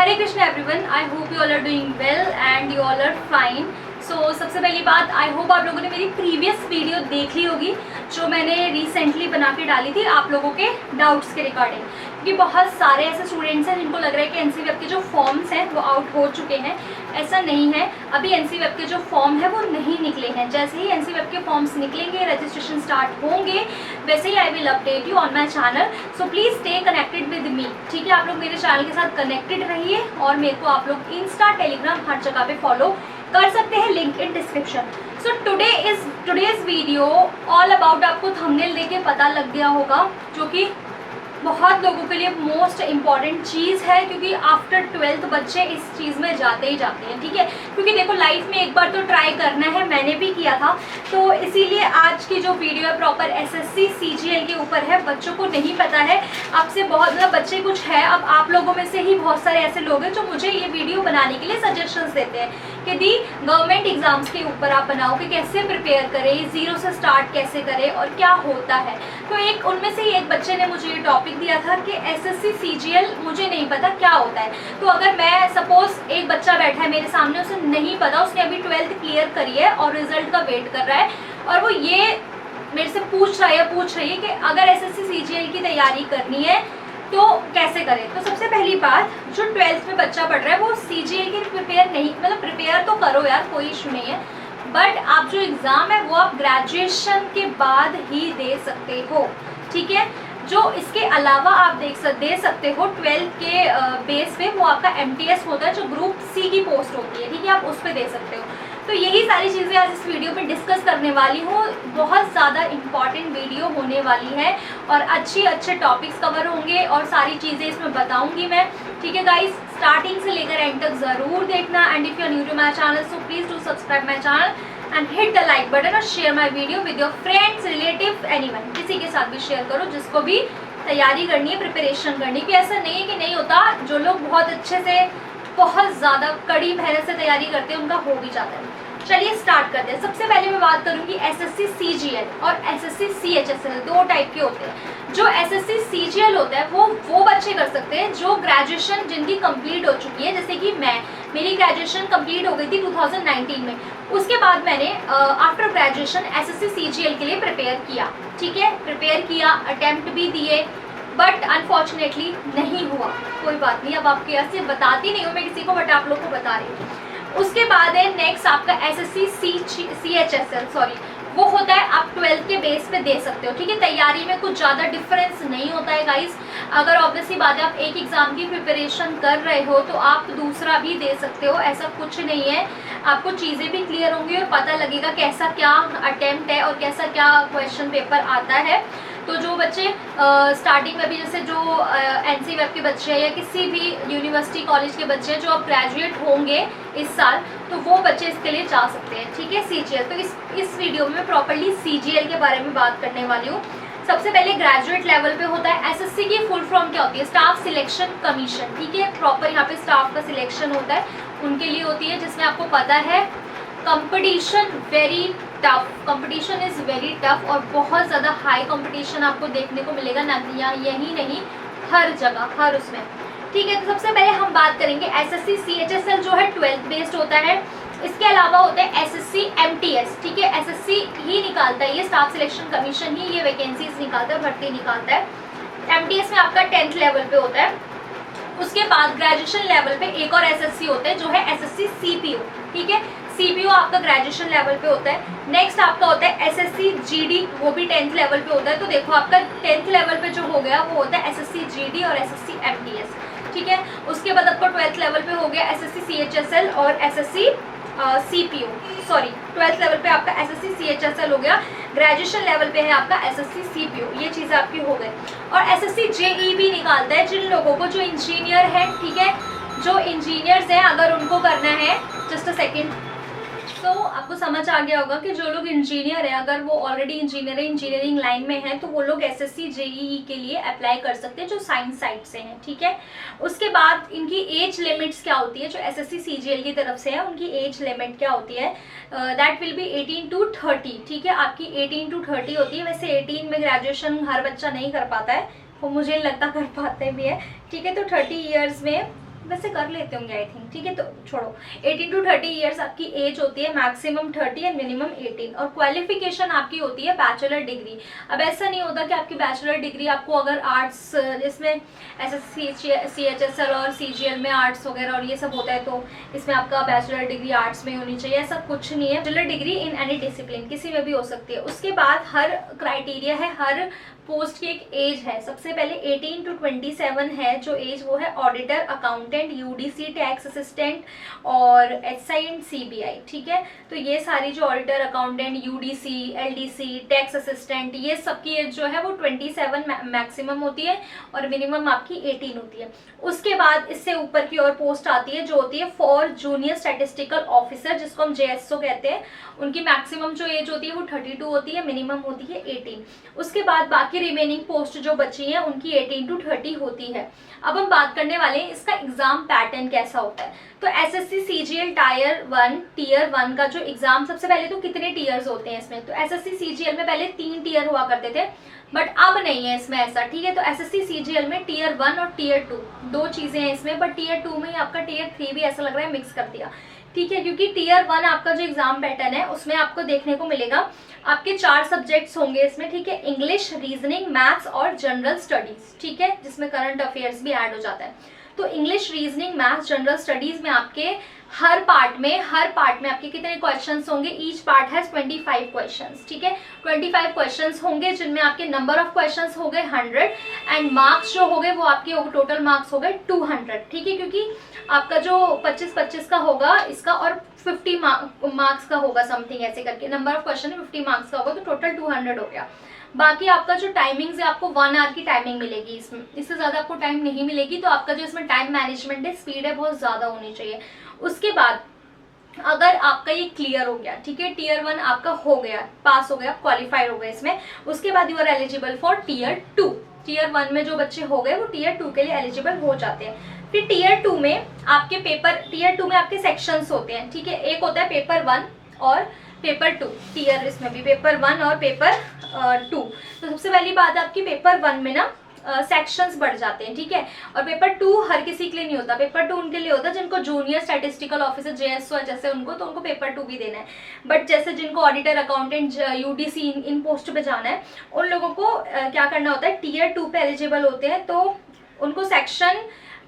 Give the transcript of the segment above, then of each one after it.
Hare Krishna everyone, I hope you all are doing well and you all are fine. So सबसे पहली बात, I hope आप लोगों ने मेरी प्रीवियस वीडियो देख ली होगी जो मैंने रिसेंटली बना के डाली थी आप लोगों के डाउट्स के रिगार्डिंग, क्योंकि बहुत सारे ऐसे स्टूडेंट्स हैं जिनको लग रहा है कि एनसीईआरटी के जो फॉर्म्स हैं वो आउट हो चुके हैं। ऐसा नहीं है, अभी एनसीईआरटी के जो फॉर्म है वो नहीं निकले हैं। जैसे ही एनसीईआरटी के फॉर्म्स निकलेंगे, रजिस्ट्रेशन स्टार्ट होंगे, वैसे ही I will update you on my channel. So please stay connected with me, ठीक है। आप लोग मेरे चैनल के साथ कनेक्टेड रहिए और मेरे को आप लोग इंस्टा, टेलीग्राम हर जगह पे फॉलो कर सकते हैं, link in description. So today's video all about, आपको थंबनेल देके पता लग गया होगा, जो कि बहुत लोगों के लिए मोस्ट इम्पॉर्टेंट चीज़ है, क्योंकि आफ्टर 12th बच्चे इस चीज़ में जाते ही जाते हैं, ठीक है। क्योंकि देखो लाइफ में एक बार तो ट्राई करना है, मैंने भी किया था, तो इसीलिए आज की जो वीडियो है प्रॉपर एसएससी सीजीएल के ऊपर है। बच्चों को नहीं पता है, आपसे बहुत मतलब बच्चे कुछ है, अब आप लोगों में से ही बहुत सारे ऐसे लोग हैं जो मुझे ये वीडियो बनाने के लिए सजेशंस देते हैं कि दी गवर्नमेंट एग्जाम्स के ऊपर आप बनाओ कि कैसे प्रिपेयर करें, ज़ीरो से स्टार्ट कैसे करें और क्या होता है। तो एक उनमें से ही एक बच्चे ने मुझे ये टॉपिक दिया था कि एसएससी सीजीएल मुझे नहीं पता क्या होता है। तो अगर मैं सपोज एक बच्चा बैठा है मेरे सामने, उसे नहीं पता, उसने अभी 12th क्लियर करी है और रिजल्ट का वेट कर रहा है, और वो ये मेरे से पूछ रही है कि अगर एसएससी सीजीएल की तैयारी करनी है तो कैसे करें। तो सबसे पहली बात, जो 12th में बच्चा पढ़ रहा है वो सीजीएल के प्रिपेयर नहीं, मतलब प्रिपेयर तो करो यार, कोई इशू नहीं है, बट आप जो एग्ज़ाम है वो आप ग्रेजुएशन के बाद ही दे सकते हो, ठीक है। जो इसके अलावा आप दे सकते हो 12th के बेस पे, वो आपका एमटीएस होता है जो ग्रुप सी की पोस्ट होती है, ठीक है, आप उस पर दे सकते हो। तो यही सारी चीज़ें आज इस वीडियो में डिस्कस करने वाली हूँ। बहुत ज़्यादा इम्पॉर्टेंट वीडियो होने वाली है और अच्छे टॉपिक्स कवर होंगे और सारी चीज़ें इसमें बताऊँगी मैं, ठीक है गाइस। स्टार्टिंग से लेकर एंड तक ज़रूर देखना, and if you are new to my channel so please do subscribe my channel and hit the like button और share my video with your friends, relative, anyone, किसी के साथ भी शेयर करो जिसको भी तैयारी करनी है, प्रिपरेशन करनी है। ऐसा नहीं है कि नहीं होता, जो लोग बहुत अच्छे से, बहुत ज़्यादा कड़ी मेहनत से तैयारी करते हैं उनका हो भी जाता है। चलिए स्टार्ट करते हैं। सबसे पहले मैं बात करूंगी एसएससी सीजीएल और एसएससी सीएचएसएल, दो टाइप के होते हैं। जो एसएससी सीजीएल होता है वो बच्चे कर सकते हैं जो ग्रेजुएशन जिनकी कंप्लीट हो चुकी है, जैसे कि मेरी ग्रेजुएशन कंप्लीट हो गई थी 2019 में। उसके बाद मैंने आफ्टर ग्रेजुएशन एसएससी सीजीएल के लिए प्रिपेयर किया, ठीक है, प्रिपेयर किया, अटेम्प्ट भी दिए, बट अनफॉर्चुनेटली नहीं हुआ। कोई बात नहीं, अब आपके यहाँ से बताती नहीं हूँ मैं किसी को, बट आप लोग को बता रही हूँ। उसके बाद है नेक्स्ट आपका एसएससी सीएचएसएल, सॉरी, वो होता है आप 12th के बेस पे दे सकते हो, ठीक है। तैयारी में कुछ ज़्यादा डिफरेंस नहीं होता है गाइस। अगर ऑब्वियसली बात है आप एक एग्ज़ाम की प्रिपरेशन कर रहे हो तो आप दूसरा भी दे सकते हो, ऐसा कुछ नहीं है। आपको चीज़ें भी क्लियर होंगी और पता लगेगा कैसा क्या अटेम्प्ट है और कैसा क्या क्वेश्चन पेपर आता है। तो जो बच्चे स्टार्टिंग में भी, जैसे जो एनसीईआरटी के बच्चे हैं या किसी भी यूनिवर्सिटी कॉलेज के बच्चे हैं जो अब ग्रेजुएट होंगे इस साल, तो वो बच्चे इसके लिए जा सकते हैं, ठीक है, सीजीएल। तो इस वीडियो में मैं प्रॉपर्ली सीजीएल के बारे में बात करने वाली हूँ। सबसे पहले ग्रेजुएट लेवल पे होता है एसएससी की फुल फॉर्म क्या होती है, स्टाफ सिलेक्शन कमीशन, ठीक है। प्रॉपर यहाँ पे स्टाफ का सिलेक्शन होता है, उनके लिए होती है, जिसमें आपको पता है competition very tough, competition is very tough और बहुत ज़्यादा हाई कंपटीशन आपको देखने को मिलेगा, ना यही नहीं हर जगह, हर उसमें, ठीक है। तो सबसे पहले हम बात करेंगे एसएससी सीएचएसएल जो है 12th बेस्ड होता है। इसके अलावा होता है एसएससी एमटीएस, ठीक है, एसएससी ही निकालता है, ये स्टाफ सिलेक्शन कमीशन ही ये वैकेंसीज निकालता है, भर्ती निकालता है। एमटीएस में आपका 10th लेवल पे होता है। उसके बाद ग्रेजुएशन लेवल पे एक और एसएससी होता है जो है एसएससी सीपीयू, ठीक है, सीपीयू आपका ग्रेजुएशन लेवल पे होता है। नेक्स्ट आपका होता है एसएससी जीडी, वो भी 10th लेवल पे होता है। तो देखो आपका 10th लेवल पे जो हो गया वो होता है एसएससी जीडी और एसएससी एमटीएस, ठीक है। उसके बाद आपको 12th लेवल पे हो गया एसएससी सीएचएसएल और SSC CPU, sorry 12th level पे आपका एसएससी सीएचएसएल हो गया, ग्रेजुएशन लेवल पे है आपका एसएससी सीपीयू, ये चीज़ें आपकी हो गई। और एसएससी जेई भी निकालता है जिन लोगों को, जो इंजीनियर हैं, ठीक है, जो इंजीनियर्स हैं, अगर उनको करना है, जस्ट अ सेकेंड। तो आपको समझ आ गया होगा कि जो लोग इंजीनियर हैं, अगर वो ऑलरेडी इंजीनियरिंग लाइन में हैं, तो वो लोग एसएससी जेईई के लिए अप्लाई कर सकते हैं जो साइंस साइड से हैं, ठीक है। उसके बाद इनकी एज लिमिट्स क्या होती है, जो एसएससी सीजीएल की तरफ से है उनकी एज लिमिट क्या होती है, दैट विल बी 18 to 30, ठीक है, आपकी 18 to 30 होती है। वैसे 18 में ग्रेजुएशन हर बच्चा नहीं कर पाता है, वो मुझे लगता कर पाते भी है, ठीक है। तो 30 ईयर्स में वैसे कर लेते होंगे आई थिंक, ठीक है, तो छोड़ो। 18 to 30 ईयर्स आपकी एज होती है, मैक्सिमम 30 एंड मिनिमम 18, और क्वालिफिकेशन आपकी होती है बैचलर डिग्री। अब ऐसा नहीं होता कि आपकी बैचलर डिग्री आपको अगर आर्ट्स, जिसमें ऐसे CHSL और CGL में आर्ट्स वगैरह और ये सब होता है, तो इसमें आपका बैचलर डिग्री आर्ट्स में होनी चाहिए, ऐसा कुछ नहीं है। Bachelor degree in any discipline किसी में भी हो सकती है। उसके बाद हर क्राइटेरिया है, हर पोस्ट की एक एज है। सबसे पहले 18 to 27 है जो एज, वो है auditor, accountant, UDC, tax assistant और SI एंड CBI, ठीक है। तो ये सारी जो auditor, accountant, UDC, LDC, tax assistant, ये सबकी एज जो है वो 27 मैक्सिमम होती है और मिनिमम आपकी 18 होती है। उसके बाद इससे ऊपर की और पोस्ट आती है जो होती है फॉर जूनियर स्टैटिस्टिकल ऑफिसर, जिसको हम JSO कहते हैं। उनकी मैक्सिमम जो एज होती है वो 32 होती है, मिनिमम होती है 18। उसके बाद बाकी रिमेनिंग पोस्ट जो बची हैं उनकी 18 to 30 होती है। अब हम बात करने वाले हैं इसका एग्जाम पैटर्न कैसा होता है। तो SSC CGL टीयर 1 का जो एग्जाम, सबसे पहले तो कितने टीयर्स होते हैं इसमें, तो SSC CGL में पहले 3 टीयर हुआ करते थे, बट अब नहीं है इसमें ऐसा, ठीक है। तो SSC CGL में टीयर 1 और टीयर 2 दो चीजें हैं इसमें, बट टीयर 2 में आपका टीयर 3 भी ऐसा लग रहा है मिक्स कर दिया, ठीक है। क्योंकि टीयर 1 आपका जो एग्जाम पैटर्न है उसमें आपको देखने को मिलेगा आपके 4 सब्जेक्ट्स होंगे इसमें, ठीक है। इंग्लिश, रीजनिंग, मैथ्स और जनरल स्टडीज, ठीक है, जिसमें करंट अफेयर्स भी ऐड हो जाता है। तो English, reasoning, maths, general studies में आपके हर पार्ट में आपके कितने क्वेश्चंस होंगे, ईच पार्ट हैज 25 क्वेश्चंस, ठीक है। 25 क्वेश्चंस होंगे जिनमें आपके नंबर ऑफ क्वेश्चंस हो गए 100 एंड मार्क्स जो हो गए वो आपके टोटल मार्क्स हो गए 200, ठीक है। क्योंकि आपका जो 25-25 का होगा इसका और 50 मार्क्स का होगा, समथिंग ऐसे करके नंबर ऑफ क्वेश्चन 50 मार्क्स का होगा, तो टोटल 200 हो गया। बाकी आपका जो टाइमिंग्स है, आपको 1 आवर की टाइमिंग मिलेगी इसमें, इससे ज़्यादा आपको टाइम नहीं मिलेगी। तो आपका जो इसमें टाइम मैनेजमेंट है, स्पीड है, बहुत ज़्यादा होनी चाहिए। उसके बाद अगर आपका ये क्लियर हो गया, ठीक है, टीयर 1 आपका हो गया, पास हो गया, क्वालिफाइड हो गए इसमें, उसके बाद you are eligible for tier 2। Tier 1 में जो बच्चे हो गए वो टीयर 2 के लिए एलिजिबल हो जाते हैं। फिर टीयर 2 में आपके टीयर 2 में आपके सेक्शंस होते हैं, ठीक है। एक होता है पेपर 1 और पेपर 2, टीयर इसमें भी पेपर 1 और पेपर 2। तो सबसे पहली बात है आपकी पेपर 1 में ना सेक्शंस बढ़ जाते हैं, ठीक है। और पेपर 2 हर किसी के लिए नहीं होता, पेपर 2 उनके लिए होता है जिनको जूनियर स्टैटिस्टिकल ऑफिसर JSO है जैसे उनको, तो उनको पेपर 2 भी देना है। बट जैसे जिनको ऑडिटर, अकाउंटेंट, UDC इन पोस्ट पे जाना है, उन लोगों को क्या करना होता है, टीयर 2 पे एलिजिबल होते हैं, तो उनको सेक्शन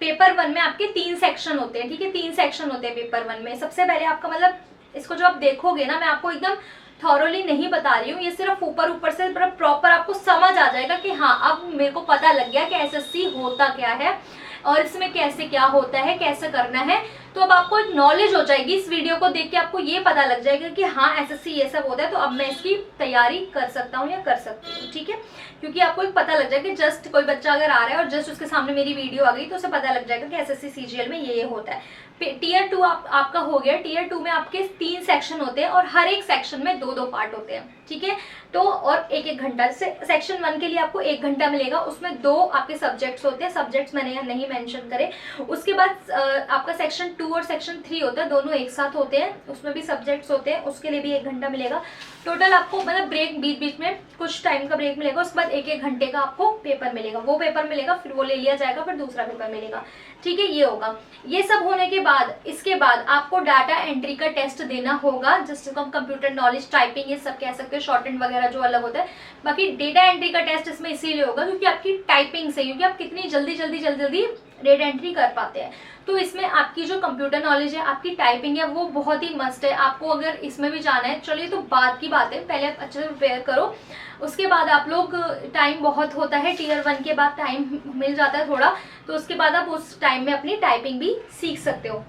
पेपर 1 में आपके 3 सेक्शन होते हैं, ठीक है। 3 सेक्शन होते हैं पेपर 1 में। सबसे पहले आपका मतलब इसको जो आप देखोगे ना, मैं आपको एकदम थॉरोली नहीं बता रही हूँ, ये सिर्फ ऊपर से प्रॉपर आपको समझ आ जाएगा कि हाँ अब मेरे को पता लग गया कि SSC होता क्या है और इसमें कैसे क्या होता है, कैसे करना है। तो अब आपको एक नॉलेज हो जाएगी, इस वीडियो को देख के आपको ये पता लग जाएगा कि हाँ SSC ये सब होता है, तो अब मैं इसकी तैयारी कर सकता हूँ या कर सकती हूँ, ठीक है। क्योंकि आपको एक पता लग जाएगा, जस्ट कोई बच्चा अगर आ रहा है और जस्ट उसके सामने मेरी वीडियो आ गई तो उसे पता लग जाएगा कि SSC CGL में ये होता है। टीयर 2 आपका हो गया। टीयर 2 में आपके 3 सेक्शन होते हैं और हर एक सेक्शन में 2-2 पार्ट होते हैं, ठीक है। तो और 1-1 घंटा, सेक्शन 1 के लिए आपको 1 घंटा मिलेगा, उसमें 2 आपके सब्जेक्ट्स होते हैं, सब्जेक्ट्स मैंने यहाँ नहीं मेंशन करे। उसके बाद आपका सेक्शन 2 और सेक्शन 3 होता है, दोनों एक साथ होते हैं, उसमें भी सब्जेक्ट्स होते हैं, उसके लिए भी 1 घंटा मिलेगा। टोटल आपको मतलब ब्रेक बीच में कुछ टाइम का ब्रेक मिलेगा, उसके बाद 1-1 घंटे का आपको पेपर मिलेगा, वो पेपर मिलेगा, फिर वो ले लिया जाएगा, फिर दूसरा पेपर मिलेगा, ठीक है। ये होगा। ये सब होने के बाद इसके बाद आपको डाटा एंट्री का टेस्ट देना होगा, जिसको हम कंप्यूटर नॉलेज, टाइपिंग, ये सब कह सकते हैं, शॉर्ट हैंड वगैरह जो अलग होता है। बाकी डेटा एंट्री का टेस्ट इसमें इसीलिए होगा क्योंकि आपकी टाइपिंग से, क्योंकि आप कितनी जल्दी डेटा एंट्री कर पाते हैं। तो इसमें आपकी जो कंप्यूटर नॉलेज है, आपकी टाइपिंग है, वो बहुत ही मस्ट है। आपको अगर इसमें भी जाना है, चलिए तो बाद की बात है, पहले आप अच्छे से प्रिपेयर करो। उसके बाद आप लोग, टाइम बहुत होता है, टीयर 1 के बाद टाइम मिल जाता है थोड़ा, तो उसके बाद आप उस टाइम में अपनी टाइपिंग भी सीख सकते हो।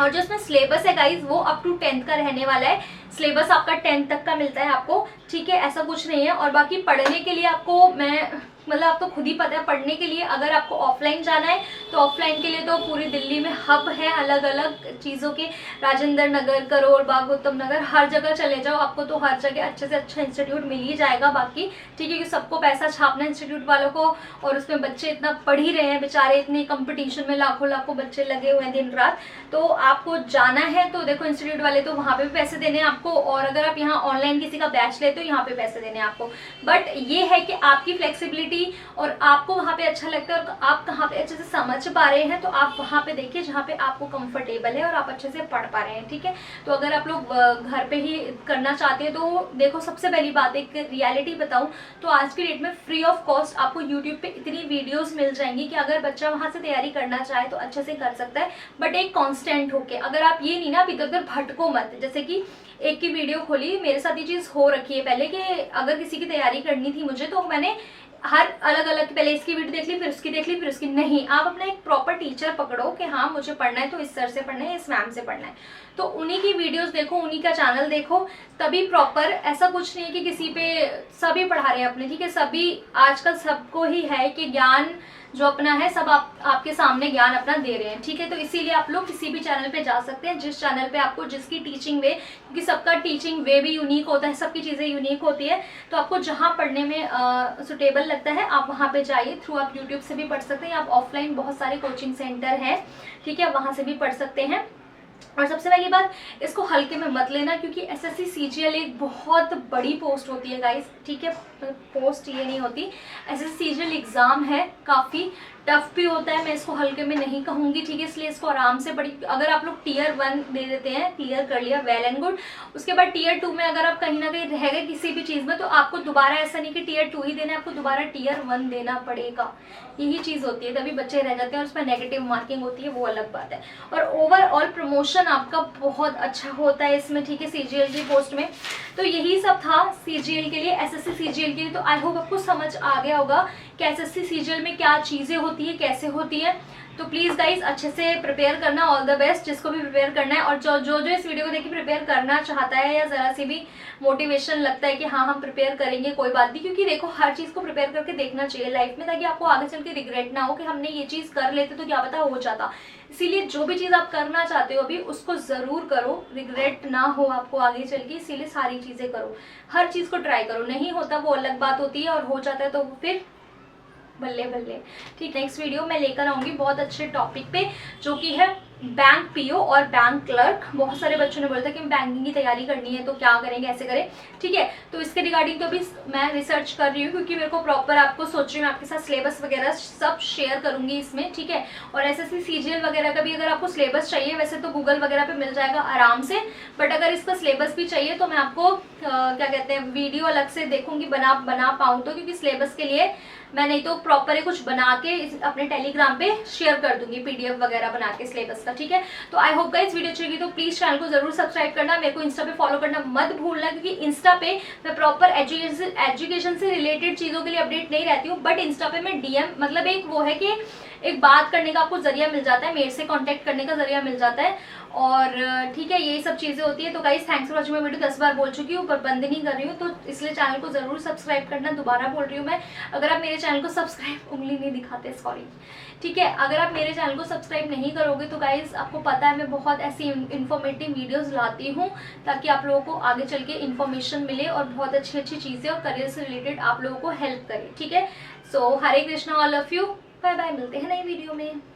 और जो इसमें सिलेबस है गाइज, वो अप टू 10th का रहने वाला है। सिलेबस आपका 10th तक का मिलता है आपको, ठीक है, ऐसा कुछ नहीं है। और बाकी पढ़ने के लिए आपको मतलब आप तो खुद ही पता है, पढ़ने के लिए अगर आपको ऑफलाइन जाना है तो ऑफलाइन के लिए तो पूरी दिल्ली में हब है अलग अलग चीज़ों के, राजेंद्र नगर, करोल बाग, गौतम नगर, हर जगह चले जाओ, आपको तो हर जगह अच्छे से अच्छा इंस्टीट्यूट मिल ही जाएगा। बाकी ठीक है, क्योंकि सबको पैसा छापना इंस्टीट्यूट वालों को, और उसमें बच्चे इतना पढ़ ही रहे हैं बेचारे, इतनी कंपटीशन में लाखों बच्चे लगे हुए हैं दिन रात। तो आपको जाना है तो देखो इंस्टीट्यूट वाले तो वहाँ पे भी पैसे देने हैं आपको, और अगर आप यहाँ ऑनलाइन किसी का बैच लेते हो यहाँ पे पैसे देने हैं आपको। बट ये है कि आपकी फ्लेक्सिबिलिटी क्वालिटी और आपको वहाँ पे अच्छा लगता है और आप कहाँ पे अच्छे से समझ पा रहे हैं, तो आप वहाँ पे देखिए जहाँ पे आपको कंफर्टेबल है और आप अच्छे से पढ़ पा रहे हैं। ठीक है, तो अगर आप लोग घर पे ही करना चाहते हैं तो देखो, सबसे पहली बात एक रियलिटी बताऊँ तो आज की डेट में फ्री ऑफ कॉस्ट आपको यूट्यूब पे इतनी वीडियोस मिल जाएंगी कि अगर बच्चा वहाँ से तैयारी करना चाहे तो अच्छे से कर सकता है, बट एक कांस्टेंट होके। अगर आप ये नहीं ना इधर उधर भटको मत, जैसे कि एक की वीडियो खोली, मेरे साथ ये चीज़ हो रखी है पहले कि अगर किसी की तैयारी करनी थी मुझे तो मैंने हर अलग अलग पहले इसकी वीडियो देख ली, फिर उसकी देख ली, फिर उसकी। नहीं, आप अपना एक प्रॉपर टीचर पकड़ो कि हाँ मुझे पढ़ना है तो इस सर से पढ़ना है, इस मैम से पढ़ना है, तो उन्हीं की वीडियोस देखो, उन्हीं का चैनल देखो, तभी प्रॉपर। ऐसा कुछ नहीं है कि किसी पे सभी पढ़ा रहे हैं अपने, ठीक है, सभी आजकल सबको ही है कि ज्ञान जो अपना है सब आपके सामने ज्ञान अपना दे रहे हैं। ठीक है, तो इसीलिए आप लोग किसी भी चैनल पे जा सकते हैं जिस चैनल पे आपको जिसकी टीचिंग वे, क्योंकि सबका टीचिंग वे भी यूनिक होता है, सबकी चीज़ें यूनिक होती है, तो आपको जहाँ पढ़ने में सुटेबल लगता है आप वहाँ पे जाइए। थ्रू आप यूट्यूब से भी पढ़ सकते हैं, आप ऑफलाइन बहुत सारे कोचिंग सेंटर हैं, ठीक है, वहाँ से भी पढ़ सकते हैं। और सबसे पहली बात, इसको हल्के में मत लेना क्योंकि एसएससी सीजीएल एक बहुत बड़ी पोस्ट होती है गाइस। ठीक है, पोस्ट ये नहीं होती, एसएससी सीजीएल एग्जाम है, काफ़ी टफ भी होता है, मैं इसको हल्के में नहीं कहूँगी। ठीक है, इसलिए इसको आराम से पढ़ी। अगर आप लोग टीयर 1 दे देते हैं, क्लियर कर लिया, वेल एंड गुड। उसके बाद टीयर 2 में अगर आप कहीं ना कहीं रह गए किसी भी चीज़ में तो आपको दोबारा ऐसा नहीं कि टीयर 2 ही देना है, आपको दोबारा टीयर 1 देना पड़ेगा। यही चीज़ होती है, तभी बच्चे रह जाते हैं और उसमें नेगेटिव मार्किंग होती है, वो अलग बात है। और ओवरऑल प्रमोशन आपका बहुत अच्छा होता है इसमें, ठीक है, सीजीएल की पोस्ट में। तो यही सब था सीजीएल के लिए, एसएससी सीजीएल के लिए। तो आई होप आपको समझ आ गया होगा कि एसएससी सीजीएल में क्या चीज़ें होती है, कैसे होती है। तो प्लीज़ गाइज अच्छे से प्रिपेयर करना, ऑल द बेस्ट जिसको भी प्रिपेयर करना है। और जो इस वीडियो को देखिए प्रिपेयर करना चाहता है या ज़रा सी भी मोटिवेशन लगता है कि हाँ हम प्रिपेयर करेंगे, कोई बात नहीं, क्योंकि देखो हर चीज़ को प्रिपेयर करके देखना चाहिए लाइफ में, ताकि आपको आगे चल के रिग्रेट ना हो कि हमने ये चीज़ कर लेते तो क्या पता हो जाता। इसीलिए जो भी चीज़ आप करना चाहते हो अभी उसको ज़रूर करो, रिग्रेट ना हो आपको आगे चल के, इसीलिए सारी चीज़ें करो, हर चीज़ को ट्राई करो। नहीं होता वो अलग बात होती है, और हो जाता है तो फिर बल्ले बल्ले। ठीक, नेक्स्ट वीडियो मैं लेकर आऊँगी बहुत अच्छे टॉपिक पे, जो कि है बैंक पीओ और बैंक क्लर्क। बहुत सारे बच्चों ने बोला था कि बैंकिंग की तैयारी करनी है तो क्या करेंगे, ऐसे करें। ठीक है, तो इसके रिगार्डिंग तो अभी मैं रिसर्च कर रही हूँ, क्योंकि मेरे को प्रॉपर आपको सोच रही हूँ आपके साथ सिलेबस वगैरह सब शेयर करूँगी इसमें। ठीक है, और एसएससी सीजीएल वगैरह का भी अगर आपको सिलेबस चाहिए, वैसे तो गूगल वगैरह पे मिल जाएगा आराम से, बट अगर इसका सिलेबस भी चाहिए तो मैं आपको क्या कहते हैं वीडियो अलग से देखूंगी, बना पाऊँ तो, क्योंकि सिलेबस के लिए मैं नहीं तो प्रॉपर ही कुछ बना के अपने टेलीग्राम पे शेयर कर दूंगी, पीडीएफ वगैरह बना के सिलेबस का। ठीक है, तो आई होप गाइस वीडियो अच्छी लगी तो प्लीज चैनल को जरूर सब्सक्राइब करना, मेरे को इंस्टा पे फॉलो करना मत भूलना, क्योंकि इंस्टा पे मैं प्रॉपर एजुकेशन से रिलेटेड चीज़ों के लिए अपडेट नहीं रहती हूँ, बट इंस्टा पे मैं डीएम, मतलब एक वो है कि एक बात करने का आपको जरिया मिल जाता है, मेरे से कांटेक्ट करने का जरिया मिल जाता है। और ठीक है, यही सब चीज़ें होती है। तो गाइस थैंक्स फॉर वॉचिंग, मैं वीडियो 10 बार बोल चुकी हूँ पर बंद नहीं कर रही हूँ, तो इसलिए चैनल को ज़रूर सब्सक्राइब करना, दोबारा बोल रही हूँ मैं। अगर आप मेरे चैनल को सब्सक्राइब, उंगली नहीं दिखाते, सॉरी, ठीक है, अगर आप मेरे चैनल को सब्सक्राइब नहीं करोगे तो गाइस आपको पता है मैं बहुत ऐसी इन्फॉर्मेटिव वीडियोज़ लाती हूँ ताकि आप लोगों को आगे चल के इन्फॉर्मेशन मिले और बहुत अच्छी अच्छी चीज़ें और करियर से रिलेटेड आप लोगों को हेल्प करे। ठीक है, so Hare Krishna, all of you, bye bye, मिलते हैं नई वीडियो में।